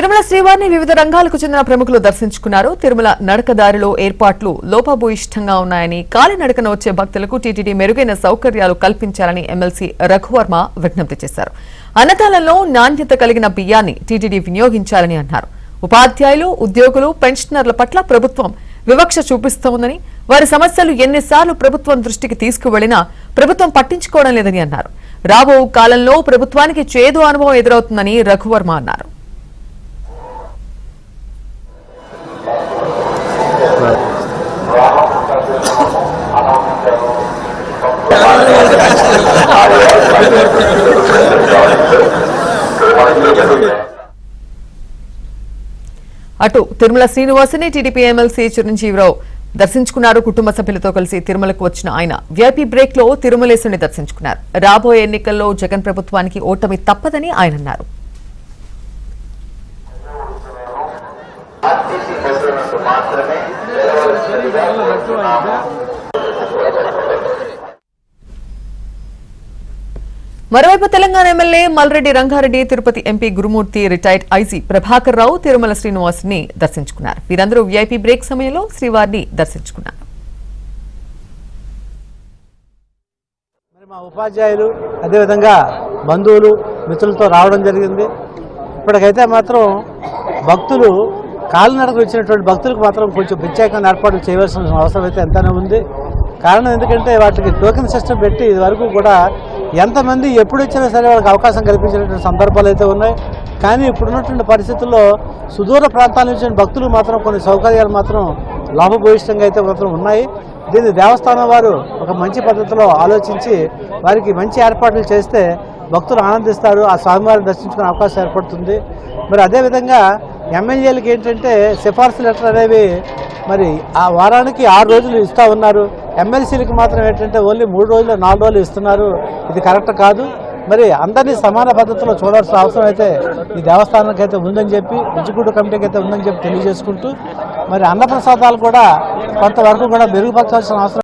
తిరుమల శ్రీవారిని వివిధ రంగాలకు చెందిన ప్రముఖులు దర్శించుకున్నారు. తిరుమల నడకదారిలో ఏర్పాట్లు లోపభూయిష్టంగా ఉన్నాయని, కాలినడకన వచ్చే భక్తులకు టీటీడీ మెరుగైన సౌకర్యాలు కల్పించాలని ఎమ్మెల్సీ రఘువర్మ విజ్ఞప్తి చేశారు. అన్నదానంలో నాణ్యత కలిగిన బియ్యాన్ని టీటీడీ వినియోగించాలని అన్నారు. ఉపాధ్యాయులు, ఉద్యోగులు, పెన్షనర్ల పట్ల ప్రభుత్వం వివక్ష చూపిస్తోందని, వారి సమస్యలు ఎన్నిసార్లు ప్రభుత్వం దృష్టికి తీసుకువెళ్లినా ప్రభుత్వం పట్టించుకోవడం లేదని అన్నారు. రాబో కాలంలో ప్రభుత్వానికి చేదు అనుభవం ఎదురవుతుందని రఘువర్మ అన్నారు. అటు తిరుమల శ్రీనివాసుని టీడీపీ ఎమ్మెల్సీ చిరంజీవిరావు దర్శించుకున్నారు. కుటుంబ సభ్యులతో కలిసి తిరుమలకు వచ్చిన ఆయన వీఐపీ బ్రేక్ లో తిరుమలేశుని దర్శించుకున్నారు. రాబోయే ఎన్నికల్లో జగన్ ప్రభుత్వానికి ఓటమి తప్పదని ఆయన అన్నారు. మరోవైపు తెలంగాణ ఎమ్మెల్యే మల్రెడ్డి రంగారెడ్డి, తిరుపతి ఎంపీ గురుమూర్తి, రిటైర్డ్ ఐజీ ప్రభాకర్ రావు తిరుమల శ్రీనివాసుని దర్శించుకున్నారు. వీరందరూ వీఐపీ బ్రేక్ సమయంలో శ్రీవారిని దర్శించుకున్నారు. మా ఉపాధ్యాయులు అదేవిధంగా బంధువులు, మిత్రులతో రావడం జరిగింది. ఇప్పటికైతే మాత్రం భక్తులు కాలినడకకు వచ్చినటువంటి భక్తులకు మాత్రం కొంచెం ప్రత్యేకంగా ఏర్పాట్లు చేయవలసిన అవసరం అయితే ఎంతైనా ఉంది. కారణం ఎందుకంటే వాటికి టోకెన్ సిస్టమ్ పెట్టి ఇది వరకు కూడా ఎంతమంది ఎప్పుడు వచ్చినా సరే వాళ్ళకి అవకాశం కల్పించినటువంటి సందర్భాలు అయితే ఉన్నాయి. కానీ ఇప్పుడున్నటువంటి పరిస్థితుల్లో సుదూర ప్రాంతాల నుంచి భక్తులు మాత్రం కొన్ని సౌకర్యాలు మాత్రం లాభభూయిష్టంగా అయితే మాత్రం ఉన్నాయి. దీన్ని దేవస్థానం వారు ఒక మంచి పద్ధతిలో ఆలోచించి వారికి మంచి ఏర్పాట్లు చేస్తే భక్తులు ఆనందిస్తారు, ఆ స్వామివారిని దర్శించుకునే అవకాశం ఏర్పడుతుంది. మరి అదేవిధంగా ఎమ్మెల్యేలకు ఏంటంటే సిఫార్సు లెటర్ అనేవి మరి ఆ వారానికి 6 రోజులు ఇస్తూ ఉన్నారు. ఎమ్మెల్సీలకు మాత్రం ఏంటంటే ఓన్లీ 3 రోజులు 4 రోజులు ఇస్తున్నారు. ఇది కరెక్ట్ కాదు. మరి అందరినీ సమాన పద్ధతిలో చూడాల్సిన అవసరం అయితే ఈ దేవస్థానానికి అయితే ఉందని చెప్పి, ఎగ్జిక్యూటివ్ కమిటీకి అయితే ఉందని చెప్పి తెలియజేసుకుంటూ మరి అన్నప్రసాదాలు కూడా కొంతవరకు కూడా మెరుగుపరచాల్సిన అవసరం